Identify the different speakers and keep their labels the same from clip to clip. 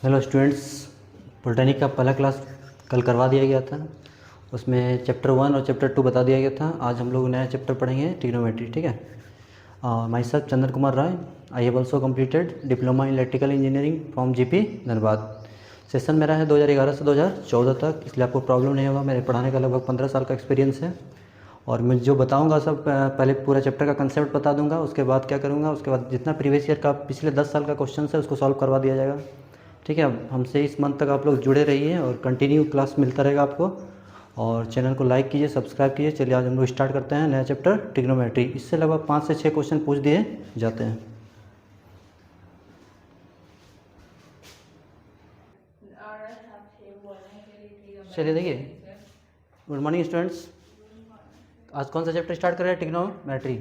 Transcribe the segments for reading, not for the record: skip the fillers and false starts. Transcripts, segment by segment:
Speaker 1: Hello students, polytechnic का पहला class कल करवा दिया गया था। उसमें चैप्टर 1 और चैप्टर 2 बता दिया गया था। आज हम लोग नया चैप्टर पढ़ेंगे, ट्रिग्नोमेट्री। ठीक है। Myself Chandan Kumar Rai, I have also completed diploma in electrical engineering from GP Dhanbad. Session मेरा है 2011 से 2014 तक, इसलिए आपको प्रॉब्लम नहीं होगा। मेरे पढ़ाने का लगभग 15 साल का एक्सपीरियंस है। और मैं जो बताऊंगा सब पहले पूरा चैप्टर का कंसेप्ट बता दूंगा, उसके बाद क्या करूंगा, उसके बाद जितना प्रीवियस ईयर का पिछले 10 साल का क्वेश्चन है उसको सॉल्व करवा दिया जाएगा। ठीक है। हमसे इस मंथ तक आप लोग जुड़े रहिए और कंटिन्यू क्लास मिलता रहेगा आपको। और चैनल को लाइक कीजिए, सब्सक्राइब कीजिए। चलिए आज हम लोग स्टार्ट करते हैं नया चैप्टर ट्रिग्नोमेट्री। इससे लगभग 5 से 6 क्वेश्चन पूछ दिए जाते हैं। चलिए देखिए, गुड मॉर्निंग स्टूडेंट्स। आज कौन सा चैप्टर स्टार्ट कर रहे हैं? ट्रिग्नोमेट्री।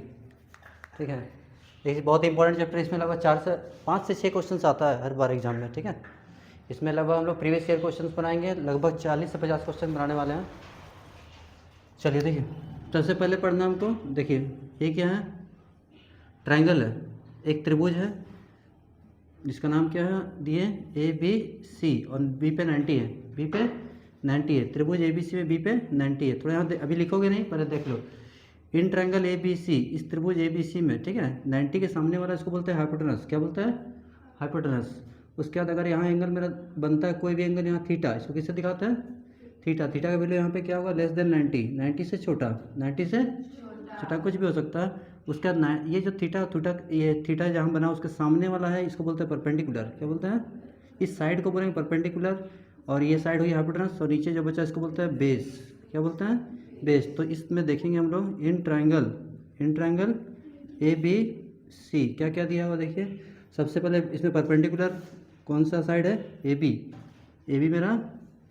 Speaker 1: ठीक है। देखिए बहुत इंपॉर्टेंट चैप्टर, इसमें लगभग 5 से 6 क्वेश्चन आता है हर बार एग्जाम में। ठीक है। इसमें लगभग हम लोग प्रीवियस ईयर क्वेश्चन बनाएंगे, लगभग 40 से 50 क्वेश्चन बनाने वाले हैं। चलिए देखिए, सबसे पहले पढ़ना हमको। देखिए ये क्या है? ट्रायंगल है, एक त्रिभुज है जिसका नाम क्या है दिए ABC और बी पे 90 है, बी पे 90 है। त्रिभुज ABC में बी पे 90 है। थोड़ा यहाँ अभी लिखोगे नहीं, पहले देख लो। इन ट्रायंगल ABC, इस त्रिभुज ABC में, ठीक है, 90 के सामने वाला इसको बोलते हैं हाइपोटेनस। क्या बोलता है? हाइपोटेनस। उसके बाद अगर यहाँ एंगल मेरा बनता है कोई भी एंगल, यहाँ थीटा, इसको किससे दिखाता है? थीटा। थीटा का वैल्यू यहाँ पे क्या होगा? लेस देन 90, 90 से छोटा, 90 से छोटा कुछ भी हो सकता है। उसके बाद ये जो ये थीटा जहाँ बना उसके सामने वाला है, इसको बोलते हैं परपेंडिकुलर। क्या बोलते हैं? इस साइड को बोलेंगे परपेंडिकुलर, और ये साइड हुई हाइपोटेनस, और नीचे जो बचा इसको बोलते हैं बेस। क्या बोलते हैं? बेस। तो इसमें देखेंगे हम लोग इन ट्रायंगल ABC क्या क्या दिया हुआ देखिए। सबसे पहले इसमें परपेंडिकुलर कौन सा साइड है? AB मेरा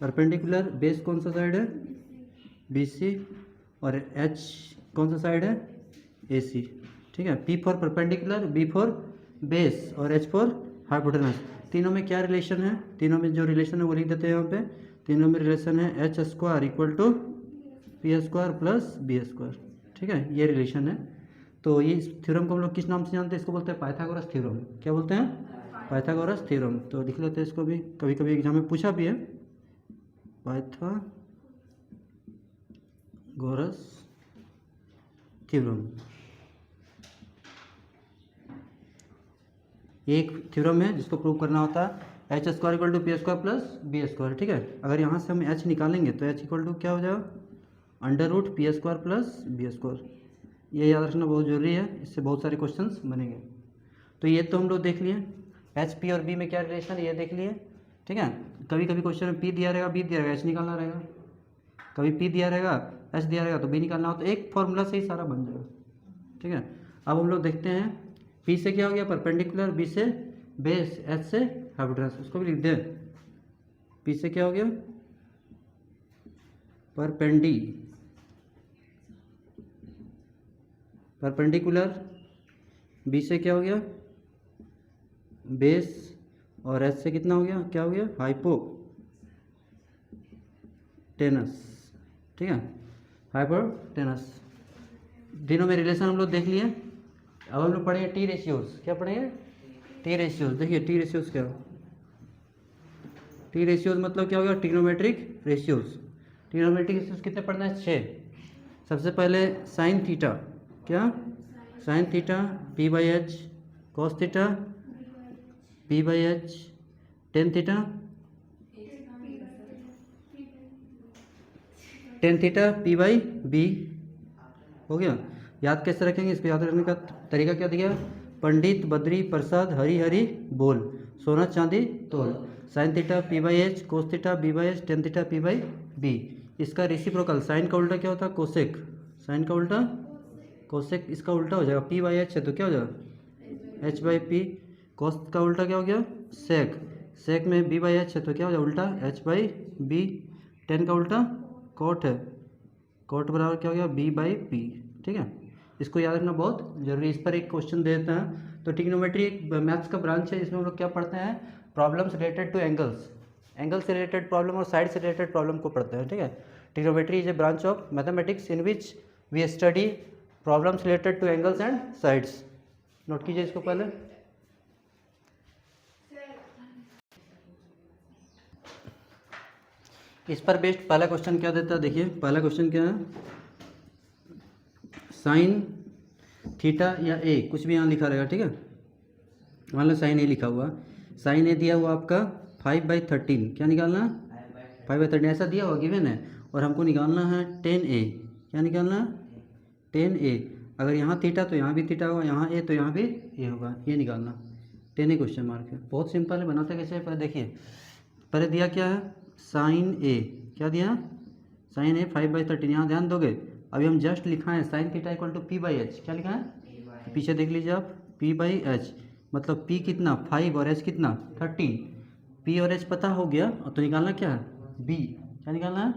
Speaker 1: परपेंडिकुलर, बेस कौन सा साइड है? BC, और H कौन सा साइड है? AC। ठीक है। P for perpendicular, B for base, और H फॉर हाइपोटेनस। तीनों में क्या रिलेशन है? तीनों में जो रिलेशन है वो लिख देते हैं यहाँ पे। तीनों में रिलेशन है H² equal to P² plus B²। ठीक है, ये रिलेशन है। तो ये इस थ्योरम को हम लोग किस नाम से जानते हैं? इसको बोलते हैं पाइथागोरस थ्योरम। क्या बोलते हैं? Pythagoras theorem. तो लिख लेते हैं इसको भी, कभी कभी एग्जाम में पूछा भी है। पाइथागोरस थ्योरम एक थ्योरम है जिसको प्रूव करना होता है H² equal to P² plus B²। ठीक है। अगर यहाँ से हम H निकालेंगे तो H इक्वल टू क्या हो जाएगा? √P² plus B²। ये याद रखना बहुत ज़रूरी है, इससे बहुत सारे क्वेश्चंस बनेंगे। तो ये तो हम लोग देख लिए H, P और B में क्या रिलेशन है, ये देख लिए। ठीक है। कभी कभी क्वेश्चन में P दिया रहेगा, B दिया रहेगा, H निकालना रहेगा। कभी P दिया रहेगा, H दिया रहेगा, तो B निकालना हो, तो एक फॉर्मूला से ही सारा बन जाएगा। ठीक है। अब हम लोग देखते हैं P से क्या हो गया? परपेंडिकुलर, B से बेस, H से हाइपोटेनस। उसको भी लिख दे। P से क्या हो गया? परपेंडिकुलर, B से क्या हो गया? बेस, और H से कितना हो गया? क्या हो गया? हाइपोटेनस। ठीक है, हाइपोटेनस। तीनों में रिलेशन हम लोग देख लिए। अब हम लोग पढ़ेंगे टी रेशियोज। क्या पढ़ेंगे? T ratios. देखिए टी रेशियोज क्या? टी रेशियोज मतलब क्या हो गया? Trigonometric ratios. ट्रिग्नोमेट्रिक रेशियोज कितने पढ़ना है? 6। सबसे पहले साइन थीटा। क्या? Sine theta P/H, cos theta P/H, tan theta P/B। हो गया। याद कैसे रखेंगे? इसको याद रखने का तरीका क्या दिया? पंडित बद्री प्रसाद हरी हरी बोल, सोना चांदी तोल। Sine theta P/H, cos theta B/H, tan theta P/B। इसका रेसिप्रोकल, साइन का उल्टा क्या होता है? कोसेक। साइन का उल्टा कोसेक, इसका उल्टा हो जाएगा। P/H है तो क्या हो जाएगा? H/P। कोस का उल्टा क्या हो गया? सेक। सेक में B/H है तो क्या हो जाएगा? उल्टा H/B। टेन का उल्टा कॉट है, कॉट बराबर क्या हो गया? B/P। ठीक है, इसको याद रखना बहुत जरूरी। इस पर एक क्वेश्चन दे देता है। तो ट्रिग्नोमेट्री एक मैथ्स का ब्रांच है, इसमें हम लोग क्या पढ़ते हैं? Problems related to angles, angle से रिलेटेड प्रॉब्लम और साइड से रिलेटेड प्रॉब्लम को पढ़ते हैं। ठीक है। Trigonometry is a branch of mathematics in which we study problems related to angles and sides. Note कीजिए इसको पहले। इस पर बेस्ड पहला क्वेश्चन क्या देता है, देखिए पहला क्वेश्चन क्या है, साइन थीटा या ए कुछ भी यहाँ लिखा रहेगा, ठीक है। मान लो साइन ए लिखा हुआ, साइन ए दिया हुआ आपका 5/13, क्या निकालना, 5/13 ऐसा दिया हुआ गिवन है, और हमको निकालना है 10a, क्या निकालना है 10a। अगर यहाँ थीटा तो यहाँ भी थीटा होगा, यहाँ ए तो यहाँ भी ए होगा, ये निकालना 10a क्वेश्चन मार्क है। बहुत सिंपल है, बनाते कैसे है, पहले देखिए, पहले दिया क्या है साइन ए, क्या दिया साइन ए 5/13, यहाँ ध्यान दोगे अभी हम जस्ट लिखा है sine theta equal to p/h, क्या लिखा है, तो पीछे देख लीजिए आप p/h, मतलब p कितना 5 और h कितना 13, p और h पता हो गया, और तो निकालना क्या है b, क्या निकालना है,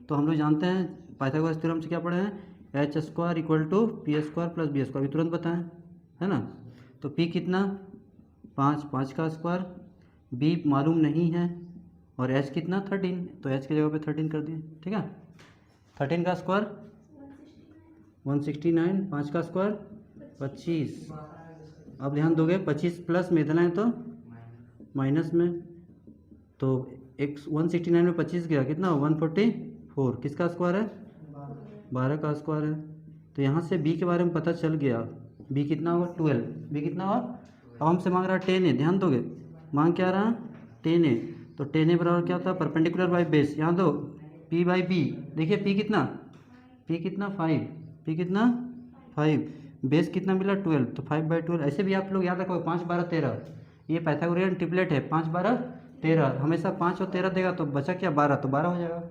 Speaker 1: तो हम लोग जानते हैं पाइथागोरस थ्योरम से क्या पढ़े हैं, h² equal to p² plus b², अभी तुरंत बताएं, है ना। तो p कितना 5 का स्क्वायर, b मालूम नहीं है, और h कितना 13, तो h की जगह पे 13 कर दिए, ठीक है। 13 का स्क्वायर 169, 5 का स्क्वायर 25, अब ध्यान दोगे 25 प्लस में इतना है तो माइनस में, तो एक 169 में 25 गया कितना 144, किसका स्क्वायर है 12 का स्क्वायर है। तो यहाँ से b के बारे में पता चल गया, b कितना होगा 12, b कितना होगा, अब हमसे मांग रहा है 10a, ध्यान दोगे मांग क्या रहा 10a, तो 10a बराबर क्या होता है परपेंडिकुलर बाई बेस, यहाँ दो p/b, देखिए p कितना 5, p कितना 5, बेस कितना मिला 12, तो 5/12, ऐसे भी आप लोग याद रखो 5 12 13, ये पाइथागोरियन ट्रिपलेट है, 5 12 13, हमेशा 5 और 13 देगा, तो बचा क्या 12, तो 12 हो जाएगा।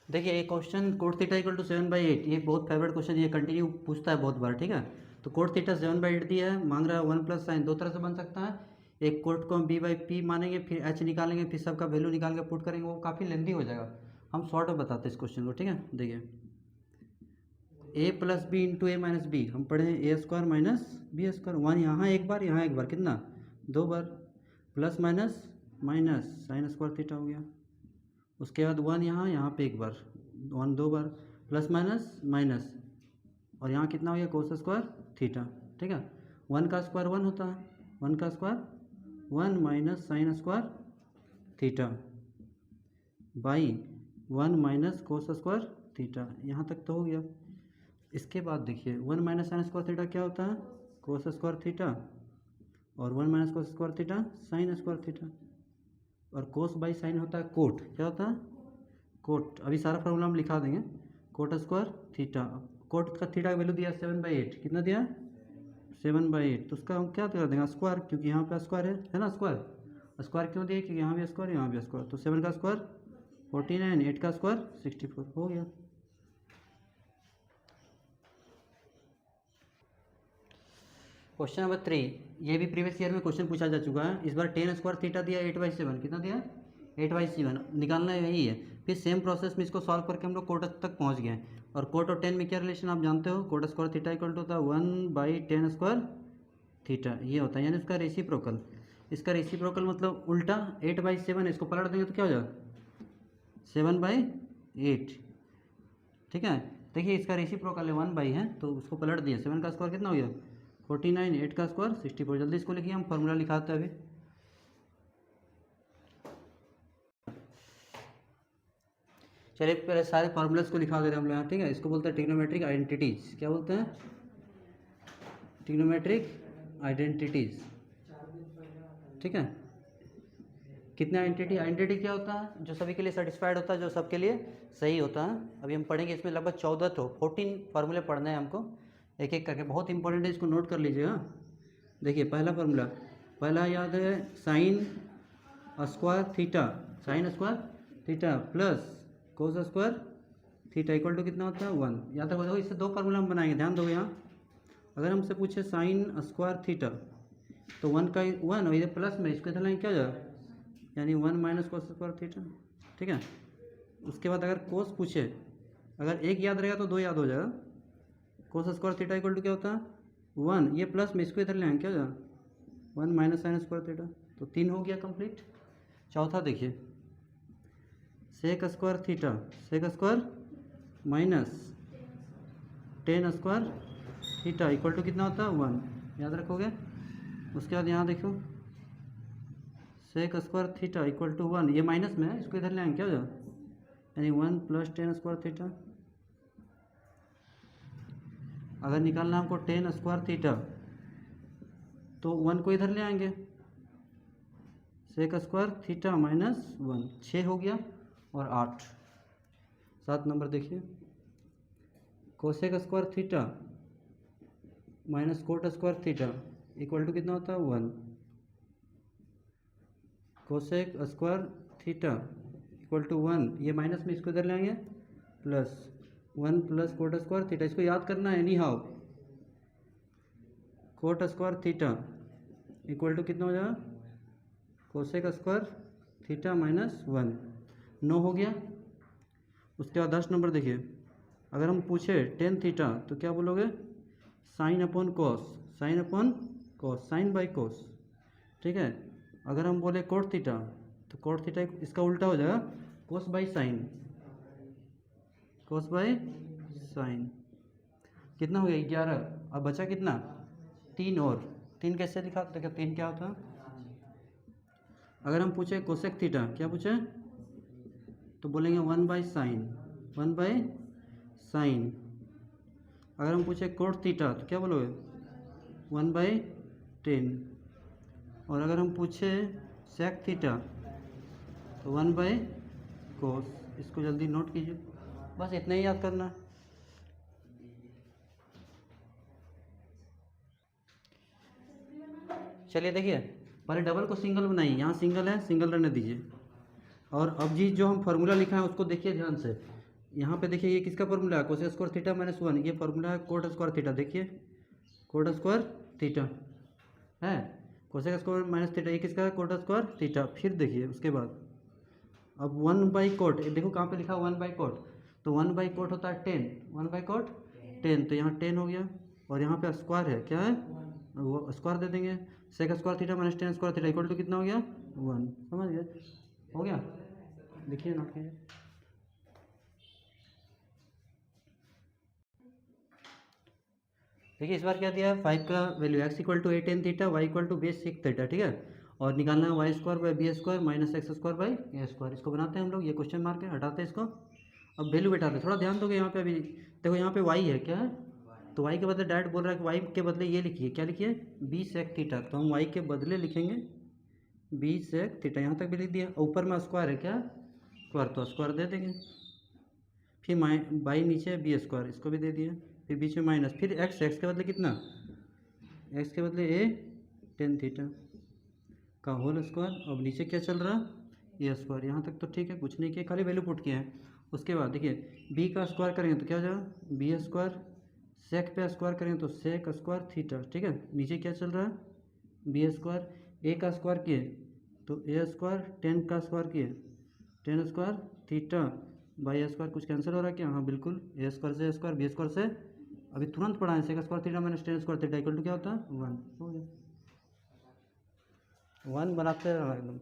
Speaker 1: देखिए ये question cot theta equal to 7/8, ये बहुत फेवरेट क्वेश्चन, ये कंटिन्यू पूछता है बहुत बार, ठीक है। तो कोट थीटा 7/8 दिया है, मांग रहा है 1 प्लस साइन, दो तरह से बन सकता है, एक कोट को हम b/p मानेंगे, फिर h निकालेंगे, फिर सबका वैल्यू निकाल के पुट करेंगे, वो काफ़ी लेंदी हो जाएगा, हम शॉर्ट में बताते हैं इस क्वेश्चन को, ठीक है। देखिए a plus B into A minus B, हम पढ़े हैं a² माइनस b², 1 यहाँ एक बार, यहाँ एक बार, कितना 2 बार, plus minus minus sine square theta हो गया, उसके बाद 1 यहाँ पे एक बार, 1 2 बार, प्लस माइनस माइनस, और यहाँ कितना हो गया कोस स्क्वायर थीटा, ठीक है। 1 का स्क्वायर 1 होता है, 1 का square 1 minus sine square theta by 1 minus cos square theta, यहाँ तक तो हो गया। इसके बाद देखिए 1 माइनस साइन स्क्वायर थीटा क्या होता है कोस स्क्वायर थीटा, और 1 minus cos square theta sine square theta, और कोस बाई साइन होता है कोट, क्या होता है कोट, अभी सारा फॉर्मूला हम लिखा देंगे, कोट स्क्वायर थीटा, कोट का थीटा का वैल्यू दिया 7/8, कितना दिया 7/8, तो उसका हम क्या कर देंगे स्क्वायर, क्योंकि यहाँ पे स्क्वायर है ना, स्क्वायर स्क्वायर क्यों दिया, क्योंकि यहाँ भी स्क्वायर यहाँ भी स्क्वायर, तो 7 का स्क्वायर 49, 8 का स्क्वायर 64 हो गया। क्वेश्चन नंबर 3, ये भी प्रीवियस ईयर में क्वेश्चन पूछा जा चुका है, इस बार 10 स्क्वायर थीटा दिया 8/7, कितना दिया 8/7, निकालना यही है। फिर सेम प्रोसेस में इसको सॉल्व करके हम लोग कोट तक पहुंच गए, और कोट और 10 में क्या रिलेशन आप जानते हो, cot square theta equal to होता है 1/10 स्क्वायर थीटा, ये होता है, यानी उसका रेसिप्रोकल, इसका रेसिप्रोकल मतलब उल्टा 8/7, इसको पलट देंगे तो क्या हो जाएगा 7/8, ठीक है। देखिए इसका रेसिप्रोकल है 1 है, तो उसको पलट दिया, 7 का स्क्वायर कितना हो गया 49, 8 का स्क्वायर 64, जल्दी इसको लिखिए, हम फॉर्मूला लिखाते हैं अभी। चलिए पहले सारे फार्मूलाज को लिखा दे रहे हैं हम लोग यहाँ, ठीक है। इसको बोलते हैं ट्रिग्नोमेट्रिक आइडेंटिटीज, क्या बोलते हैं ट्रिग्नोमेट्रिक आइडेंटिटीज, ठीक है। कितने आइडेंटिटी क्या होता है, जो सभी के लिए सेटिस्फाइड होता है, जो सबके लिए सही होता है। अभी हम पढ़ेंगे इसमें लगभग 14 फार्मूले पढ़ने हैं हमको, एक एक करके, बहुत इंपॉर्टेंट है, इसको नोट कर लीजिएगा। देखिए पहला फार्मूला, पहला याद है sine square theta, sine square theta plus cos square theta equal to कितना होता है 1, याद रखो। इससे दो फार्मूला हम बनाएंगे, ध्यान दोगे यहाँ, अगर हमसे पूछे साइन स्क्वायर थीटा तो 1 का 1 और इधर प्लस में, इसको इधर लाइन क्या हो जाएगा, यानी 1 माइनस कोस स्क्वायर थीटा, ठीक है। उसके बाद अगर कोस पूछे, अगर एक याद रहेगा तो दो याद हो जाएगा, cos square theta equal to क्या होता है 1, ये प्लस में, इसको इधर ले आएंगे क्या हो जाएगा 1 माइनस साइन स्क्वायर थीटा, तो 3 हो गया कंप्लीट। चौथा देखिए sec square theta, sec square minus tan square theta equal to कितना होता है 1, याद रखोगे। उसके बाद यहाँ देखो sec square theta equal to 1, ये माइनस में है, इसको इधर ले आएंगे, क्या हो जाए, यानी 1 + tan स्क्वायर थीटा। अगर निकालना हमको tan स्क्वायर थीटा तो 1 को इधर ले आएंगे, सेक स्क्वायर थीटा -1, 6 हो गया और 8। 7 नंबर देखिए, cosec square theta minus cot square theta equal to कितना होता है 1। Cosec square theta equal to 1, ये माइनस में, इसको इधर ले आएंगे, +1 + कोट स्क्वायर थीटा, इसको याद करना है anyhow. Cot square theta equal to कितना हो जाएगा, कोसेक स्क्वायर थीटा -1, 9 हो गया। उसके बाद 10 नंबर देखिए, अगर हम पूछे tan थीटा तो क्या बोलोगे, sine upon cos, sine upon cos, sine by cos, ठीक है। अगर हम बोले कोट थीटा तो कोट थीटा इसका उल्टा हो जाएगा, cos by sine, cos by sine. कितना हो गया 11, अब बचा कितना 3, और 3 कैसे लिखा, देखो 3 क्या होता है। अगर हम पूछे कोसेक थीटा, क्या पूछे, तो बोलेंगे 1/sin, 1/sin। अगर हम पूछे कोट थीटा तो क्या बोलोगे 1/10। और अगर हम पूछे सेक थीटा तो 1/cos। इसको जल्दी नोट कीजिए, बस इतना ही याद करना है। चलिए देखिए, पहले डबल को सिंगल बनाइए, यहाँ सिंगल है, सिंगल रहने दीजिए। और अब जी जो हम फार्मूला लिखा है उसको देखिए ध्यान से। यहाँ पे देखिए, ये किसका फार्मूला है, कोसेक स्क्वायर थीटा -1, ये फार्मूला है कोट स्क्वायर थीटा। देखिए कोट स्क्वायर थीटा है, कोसेक स्क्वायर माइनस थीटा, ये किसका है, कोट स्क्वायर थीटा। फिर देखिए उसके बाद अब 1/कोट, देखो कहाँ पे लिखा 1/कोट, तो 1/कोट होता है 10, 1/कोट 10, तो यहाँ 10 हो गया। और यहाँ पे स्क्वायर है, क्या है, वो स्क्वायर दे देंगे, sec square theta -tan square theta equal to कितना हो गया 1, समझ गए, हो गया। देखिए नोट कीजिए। देखिए इस बार क्या दिया है, 5 का value x equal to 8 tan theta, y equal to base 6 theta, ठीक है। और निकालना है y² / b² - x²/a²। इसको बनाते हैं हम लोग, ये क्वेश्चन मार्क है, हटाते हैं इसको। अब वैल्यू बैठाते हैं, थोड़ा ध्यान दोगे यहाँ पे। अभी देखो यहाँ पे y है, क्या है, तो y के बदले डायरेक्ट बोल रहा है कि y के बदले ये लिखिए, क्या लिखिए b sec थीटा, तो हम y के बदले लिखेंगे b sec थीटा, यहाँ तक भी लिख दिया। ऊपर में स्क्वायर है, क्या स्क्वायर, तो स्क्वायर दे देंगे। फिर बाई नीचे b², इसको भी दे दिया। फिर बीच में माइनस, फिर x के बदले कितना, x के बदले a tan थीटा का होल स्क्वायर। अब नीचे क्या चल रहा है a², यहाँ तक तो ठीक है, कुछ नहीं किया, खाली वैल्यू पुट किया है। उसके बाद देखिए b का स्क्वायर करेंगे तो क्या हो जाएगा b², सेक पे स्क्वायर करेंगे तो सेक स्क्वायर थीटा, ठीक है। नीचे क्या चल रहा है b², a का स्क्वायर किए तो a², 10 का स्क्वायर किए tan square theta by a², कुछ कैंसिल हो रहा है क्या, हाँ बिल्कुल, a² से a², b² से अभी तुरंत पढ़ा है, sec square theta -tan square theta equal to क्या होता है 1, हो गया। 1 बनाते रहो एकदम।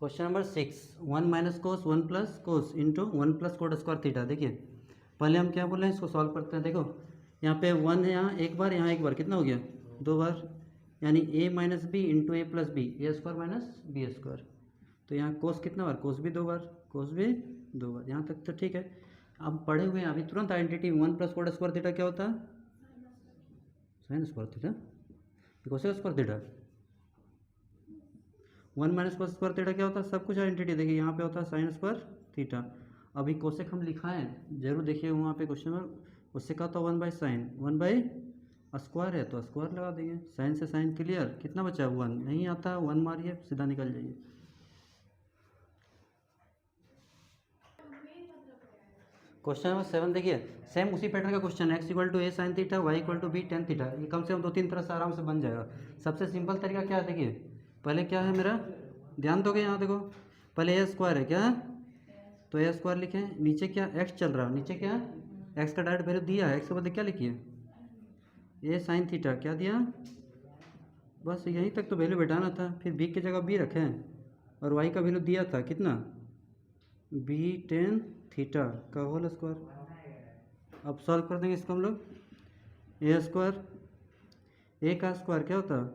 Speaker 1: Question number 6, 1 - cos 1 + cos into 1 + coat square theta. देखिए पहले हम क्या बोल रहे हैं, इसको सॉल्व करते हैं। देखो यहाँ पे 1 है, यहाँ एक बार, यहाँ एक बार, कितना हो गया 2 बार, यानी a - b into a + b, a² - b²। तो यहाँ कोस कितना बार, कोस भी 2 बार, कोस भी 2 बार, यहाँ तक तो ठीक है। अब पढ़े हुए हैं अभी तुरंत आइडेंटिटी, 1 + कोट स्क्वायर थीटा क्या होता है sine square theta, cosec square theta. 1 - कोस स्क्वायर थीटा क्या होता है, सब कुछ आइडेंटिटी। देखिए यहाँ पे होता है साइन स्क्वायर थीटा। अभी कोसेक हम लिखाएं, जरूर देखिए वहाँ पे क्वेश्चन में, उससे क्या होता है 1/sin, 1/स्क्वायर है तो स्क्वायर लगा देंगे, साइन से साइन क्लियर, कितना बचा 1, नहीं आता 1 मारिए सीधा निकल जाइए। क्वेश्चन नंबर 7 देखिए, सेम उसी पैटर्न का question, x equal to a sin theta, y equal to b tan theta. ये कम से कम 2-3 तरह से आराम से बन जाएगा। सबसे सिंपल तरीका क्या है, देखिए पहले क्या है मेरा, ध्यान दोगे यहाँ देखो, पहले a² है, क्या है, तो a² लिखें, नीचे क्या x चल रहा है, नीचे क्या है x का डायरेक्ट वैल्यू दिया है, x के बदले क्या लिखिए a sin थीटा, क्या दिया, बस यहीं तक तो वैल्यू बैठाना था। फिर b की जगह b रखें और y का वैल्यू दिया था कितना b tan थीटा का होल स्क्वायर। अब सॉल्व कर देंगे इसको हम लोग, ए स्क्वायर, ए का स्क्वायर क्या होता है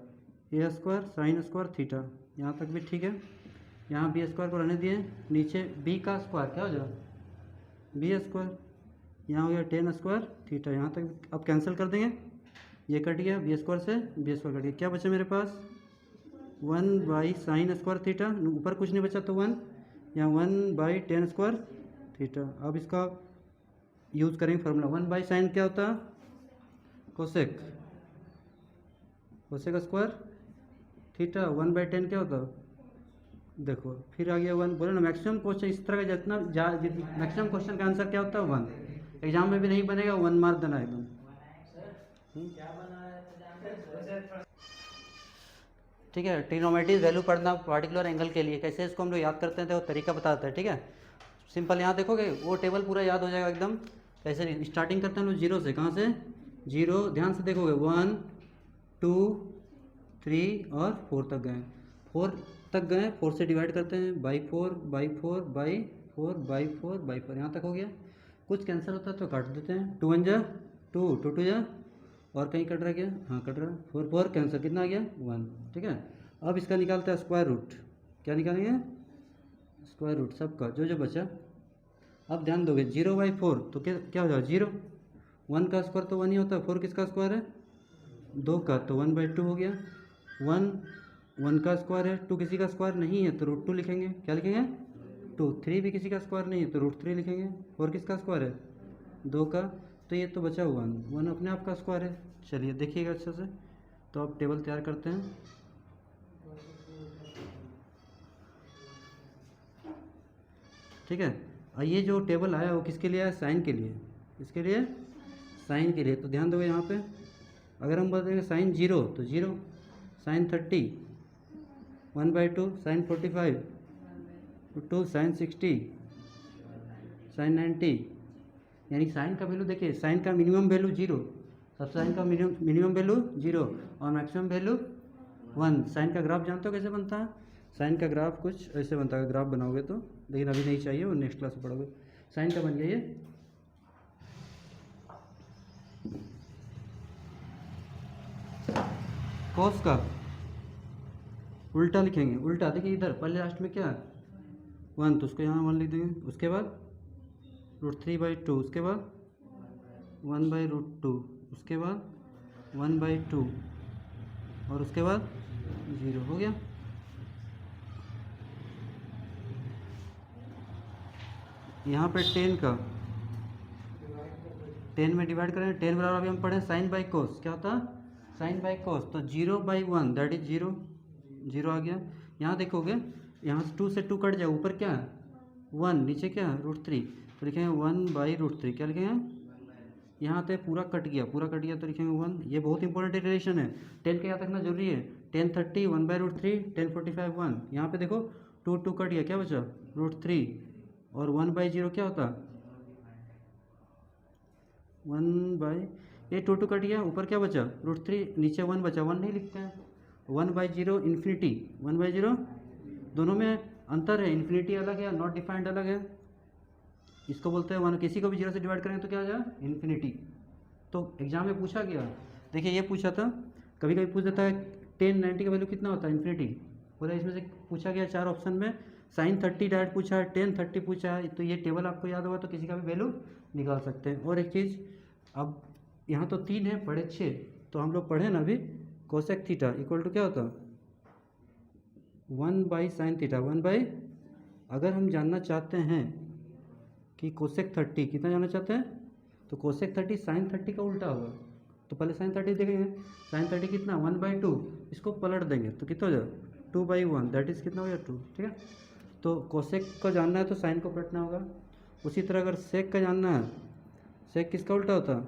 Speaker 1: ए स्क्वायर साइन स्क्वायर थीटा, यहाँ तक भी ठीक है। यहाँ बी स्क्वायर को रहने दिए, नीचे बी का स्क्वायर क्या हो जाएगा बी स्क्वायर, यहाँ हो गया टेन स्क्वायर थीटा, यहाँ तक अब कैंसिल कर देंगे, ये कट गया बी स्क्वायर से बी स्क्वायर कट गया, क्या बचा मेरे पास 1/sin स्क्वायर थीटा, ऊपर कुछ नहीं बचा तो 1, यहाँ 1/10 स्क्वायर थीटा। अब इसका यूज़ करेंगे फार्मूला, 1/sin क्या होता है कोसेक, कोसेक स्क्वायर थीटा, 1/10 क्या होता है देखो, फिर आ गया 1, बोले ना मैक्सिमम क्वेश्चन इस तरह का, जितना मैक्सिमम क्वेश्चन का आंसर क्या होता है 1, एग्जाम में भी नहीं बनेगा 1 मार्क देना एकदम। ठीक है, ट्रिग्नोमेट्री वैल्यू पढ़ना पार्टिकुलर एंगल के लिए, कैसे इसको हम लोग याद करते हैं तो तरीका बताते हैं। ठीक है, सिंपल यहाँ देखोगे वो टेबल पूरा याद हो जाएगा एकदम। कैसे स्टार्टिंग करते हैं हम लोग जीरो से, कहाँ से जीरो, ध्यान से देखोगे 1 2 3 और 4 तक गए, 4 तक गए, 4 से डिवाइड करते हैं by 4 by 4 by 4 by 4 by 4, यहाँ तक हो गया। कुछ कैंसिल होता है तो काट देते हैं, 2 1 जा 2 2 2 जा, और कहीं कट रहा क्या, हाँ कट रहा, 4 4 कैंसिल, कितना आ गया 1। ठीक है, अब इसका निकालते हैं स्क्वायर रूट, क्या निकालेंगे स्क्वायर रूट सबका जो जो बचा। अब ध्यान दोगे 0/4 तो क्या हो जाएगा 0, 1 का स्क्वायर तो 1 ही होता है, 4 किसका स्क्वायर है 2 का, तो 1/2 हो गया। 1 का स्क्वायर है, 2 किसी का स्क्वायर नहीं है तो √2 लिखेंगे, क्या लिखेंगे 2, 3 भी किसी का स्क्वायर नहीं है तो √3 लिखेंगे, 4 किसका स्क्वायर है 2 का, तो ये तो बचा 1 अपने आप का स्क्वायर है। चलिए देखिएगा अच्छे से, तो अब टेबल तैयार करते हैं। ठीक है, और ये जो टेबल आया वो किसके लिए आया साइन के लिए, इसके लिए साइन के लिए, तो ध्यान दोगे यहाँ पे अगर हम बोलते हैं साइन 0 तो 0, साइन 30 1/2, साइन 45 2, साइन 60 साइन 90, यानी साइन का वैल्यू देखिए, साइन का मिनिमम वैल्यू 0, सब साइन का मिनिमम वैल्यू 0 और मैक्सिमम वैल्यू 1। साइन का ग्राफ जानते हो कैसे बनता है, साइन का ग्राफ कुछ ऐसे बनता है, ग्राफ बनाओगे तो, लेकिन अभी नहीं चाहिए, वो नेक्स्ट क्लास में पढ़ोगे। साइन का बन गया ये, कॉस का उल्टा लिखेंगे, उल्टा देखिए इधर पहले लास्ट में क्या 1 तो उसको यहाँ 1 लिख देंगे, उसके बाद √3/2, उसके बाद 1/√2, उसके बाद 1/2 और उसके बाद 0 हो गया। यहाँ पे 10 का 10 में डिवाइड करें, 10 बराबर अभी हम पढ़े साइन बाई कोस, क्या होता है साइन बाई कोस, तो 0/1 दैट इज 0, 0 आ गया। यहाँ देखोगे यहाँ से 2 से 2 कट जाए, ऊपर क्या है 1, नीचे क्या है √3, तो लिखेंगे 1/√3, क्या लिखेंगे यहाँ पे पूरा कट गया, पूरा कट गया तो लिखेंगे 1। ये बहुत इंपॉर्टेंट रिलेशन है, 10 का याद रखना जरूरी है। 10 30 1/√3, 10 45 1, यहाँ पे देखो 2 2 कट गया, क्या बचा √3 और 1/0 क्या होता 1 ये 2 2 कट गया, ऊपर क्या बचा √3, नीचे 1 बचा, 1 नहीं लिखते हैं, 1/0 इन्फिनिटी, 1/0 दोनों में अंतर है, इन्फिनिटी अलग है, नॉट डिफाइंड अलग है, इसको बोलते हैं 1, किसी को भी 0 से डिवाइड करेंगे तो क्या आ जाए इन्फिनिटी। तो एग्जाम में पूछा गया, देखिए ये पूछा था, कभी कभी पूछ देता है 10 90 का वैल्यू कितना होता है इन्फिनिटी, बोला इसमें से पूछा गया 4 ऑप्शन में, साइन 30 डायरेक्ट पूछा है, 10 30 पूछा है, तो ये टेबल आपको याद होगा तो किसी का भी वैल्यू निकाल सकते हैं। और एक चीज़, अब यहाँ तो 3 है, पढ़े 6, तो हम लोग पढ़े ना अभी कोसेक थीटा इक्वल टू क्या होता 1/sin थीटा, 1/ अगर हम जानना चाहते हैं कि कोसेक 30 कितना जानना चाहते हैं, तो कोसेक 30 साइन 30 का उल्टा होगा, तो पहले साइन 30 देखेंगे, साइन 30 कितना 1/2, इसको पलट देंगे तो कितना हो जाएगा 2/1, दैट इज़ कितना हो गया 2। ठीक है, तो कोसेक को जानना है तो साइन को पलटना होगा। उसी तरह अगर सेक का जानना है, सेक किसका उल्टा होता है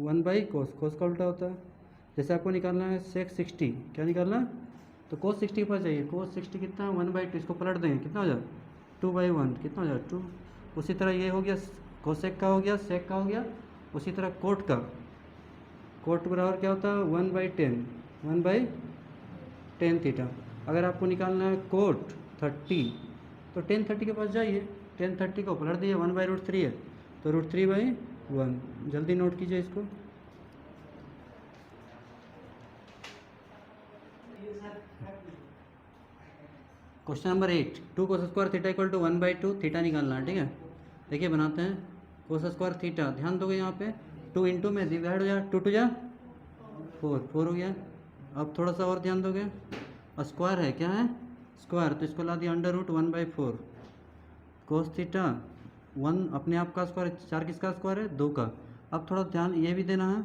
Speaker 1: 1/कोस, कोस का उल्टा होता है। जैसे आपको निकालना है सेक 60, क्या निकालना है तो कोस 60 के पास जाइए, कोस 60 कितना है 1/2, इसको पलट देंगे कितना हो जाए 2/1, कितना हो जाए 2। उसी तरह ये हो गया कोसेक का, हो गया सेक का, हो गया। उसी तरह कोट का, कोट बराबर क्या होता है 1/10, 1/10 थीटा। अगर आपको निकालना है कोट 30 तो 10 30 के पास जाइए, 10 30 को पलट दिए, 1/√3 है तो √3/1, जल्दी नोट कीजिए इसको। Question number 8, 2 cos square theta equal to 1/2 theta निकालना है, ठीक है। देखिए बनाते हैं, कोस स्क्वायर थीटा, ध्यान दोगे यहाँ पे 2 इंटू में डिवाइड हो जाए, 2 टू जा 4 हो गया। अब थोड़ा सा और ध्यान दोगे, स्क्वायर है, क्या है स्क्वायर, तो इसको ला दिया अंडर रूट 1/4 कोस थीटा 1 अपने आप का स्क्वायर, 4 किसका स्क्वायर है 2 का। अब थोड़ा ध्यान ये भी देना है,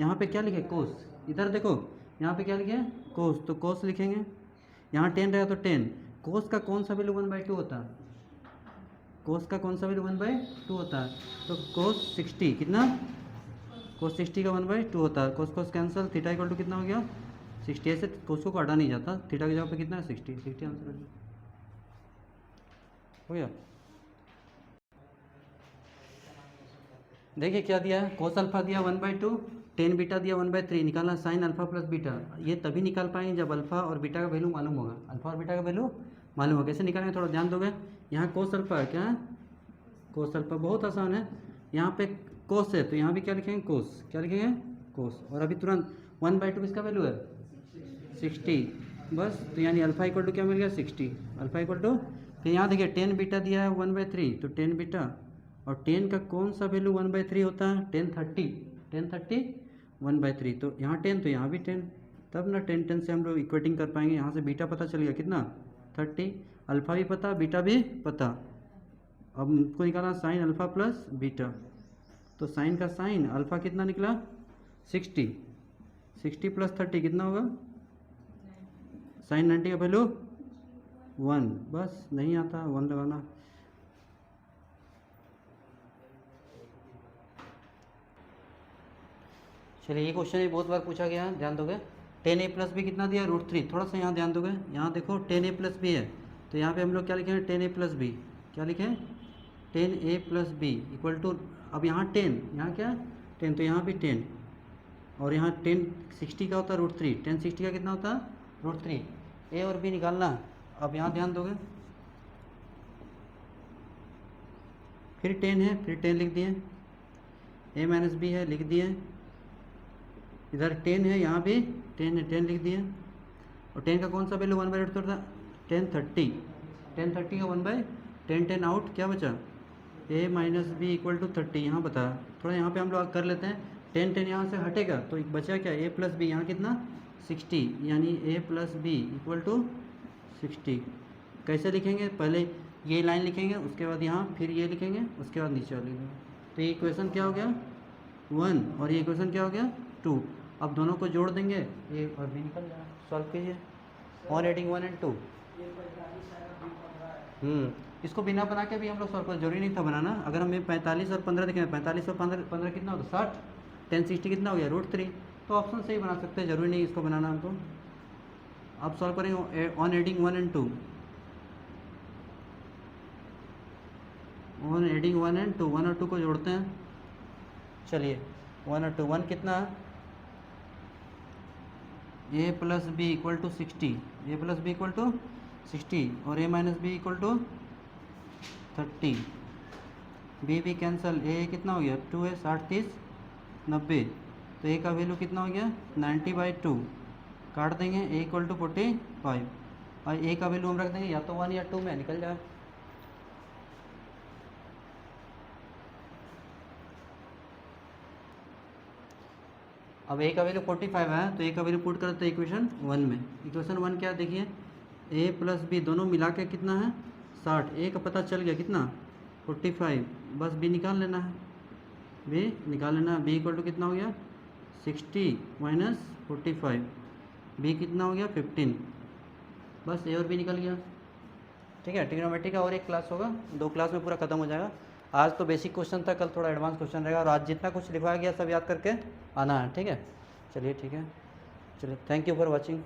Speaker 1: यहाँ पे क्या लिखे कोस, इधर देखो यहाँ पे क्या लिखे कोस, तो कोस लिखेंगे, यहाँ 10 रहेगा तो 10, कोस का कौन सा वैल्यू 1/2 होता है, कोस का कौन सा वैल्यू 1/2 होता है, तो कोस 60 कितना, कोस 60 का 1/2 होता है, cos cos cancel, theta equal to कितना हो गया 60, ऐसे कोस को काटा नहीं जाता, थीटा की जगह पे कितना है 60 आंसर हो गया। देखिए क्या दिया है, कोस अल्फा दिया 1/2, टेन बीटा दिया 1/3, निकालना साइन अल्फा प्लस बीटा, ये तभी निकाल पाएंगे जब अल्फा और बीटा का वैल्यू मालूम होगा, अल्फा और बीटा का वैल्यू मालूम होगा। कैसे निकालेंगे थोड़ा ध्यान दोगे, यहाँ कोस अल्फा है, क्या है कोस अल्फा, बहुत आसान है, यहाँ पे कोस है तो यहाँ भी क्या लिखेंगे कोस, क्या लिखेंगे कोस, और अभी तुरंत 1/2 किसका वैल्यू है 60, बस तो यानी अल्फा इक्वल टू क्या मिल गया 60, अल्फा इक्वल टू, फिर यहाँ देखिए 10 बीटा दिया है 1/3, तो 10 बीटा, और 10 का कौन सा वैल्यू 1/3 होता है 1030 1/3, तो यहाँ 10 तो यहाँ भी 10, तब ना 10 से हम लोग इक्वेटिंग कर पाएंगे, यहाँ से बीटा पता चल गया कितना 30, अल्फा भी पता बीटा भी पता। अब हमको निकालना साइन अल्फा प्लस बीटा, तो साइन का साइन अल्फा कितना निकला 60 प्लस 30 कितना होगा, साइन 90 का वैल्यू 1, बस नहीं आता 1 लगाना। चलिए ये क्वेश्चन बहुत बार पूछा गया है, ध्यान दोगे, 10a प्लस बी कितना दिया √3, थोड़ा सा यहाँ ध्यान दोगे, यहाँ देखो 10a प्लस बी है, तो यहाँ पे हम लोग क्या लिखेंगे 10a प्लस बी, क्या लिखें 10a plus B equal to, अब यहाँ 10, यहाँ क्या 10, तो यहाँ भी 10, और यहाँ 10 60 का होता है √3, 10 60 का कितना होता है √3, ए और बी निकालना। अब यहाँ ध्यान दोगे, फिर 10 है, फिर 10 लिख दिए, a माइनस बी है लिख दिए, इधर 10 है, यहाँ भी 10 है 10 लिख दिए, और 10 का कौन सा वैल्यू 1/2 होता है 1030 का 1/10, 10 आउट क्या बचा a minus B equal to 30, यहाँ बताया, थोड़ा यहाँ पे हम लोग कर लेते हैं, 10 यहाँ से हटेगा तो बचा क्या a प्लस बी, यहाँ कितना 60, यानी a plus B equal to 60। कैसे लिखेंगे, पहले ये लाइन लिखेंगे, उसके बाद यहाँ फिर ये लिखेंगे, उसके बाद नीचे वाली, तो ये इक्वेशन क्या हो गया 1 और ये इक्वेशन क्या हो गया 2। अब दोनों को जोड़ देंगे, ये और भी निकल जाए, सॉल्व कीजिए, और एडिंग 1 and 2, इसको बिना बना के भी हम लोग सॉल्व कर, जरूरी नहीं था बनाना। अगर हमें 45 और 15 देखें, 45 और 15 कितना होता है 60, 10 60 कितना हो गया √3, तो ऑप्शन से ही बना सकते हैं, जरूरी नहीं इसको बनाना हमको। अब सॉल्व करेंगे on adding 1 and 2, on adding 1 and 2, 1 और 2 को जोड़ते हैं, चलिए 1 और 2, 1 कितना है a plus B equal to 60, a plus B equal to 60, और a minus B equal to 30, b cancel, a कितना हो गया 2 है, 60 30 90, तो a का वैल्यू कितना हो गया 90/2, काट देंगे a इक्वल टू 45, और a का वैल्यू हम रख देंगे या तो 1 या 2 में, निकल जाए। अब a का वैल्यू 45 है, तो a का वैल्यू पुट करते हैं इक्वेशन 1 में, इक्वेशन 1 क्या देखिए a प्लस बी दोनों मिला के कितना है 60, a का पता चल गया कितना 45, बस b निकाल लेना है, b निकाल लेना है, b इक्वल टू कितना हो गया 60 माइनस 45, b कितना हो गया 15, बस a और b निकल गया। ठीक है, ट्रिग्नोमेट्री का और एक क्लास होगा, 2 क्लास में पूरा खत्म हो जाएगा। आज तो बेसिक क्वेश्चन था, कल थोड़ा एडवांस क्वेश्चन रहेगा, और आज जितना कुछ लिखवाया गया सब याद करके आना है। ठीक है, चलिए ठीक है, चलिए थैंक यू फॉर वॉचिंग।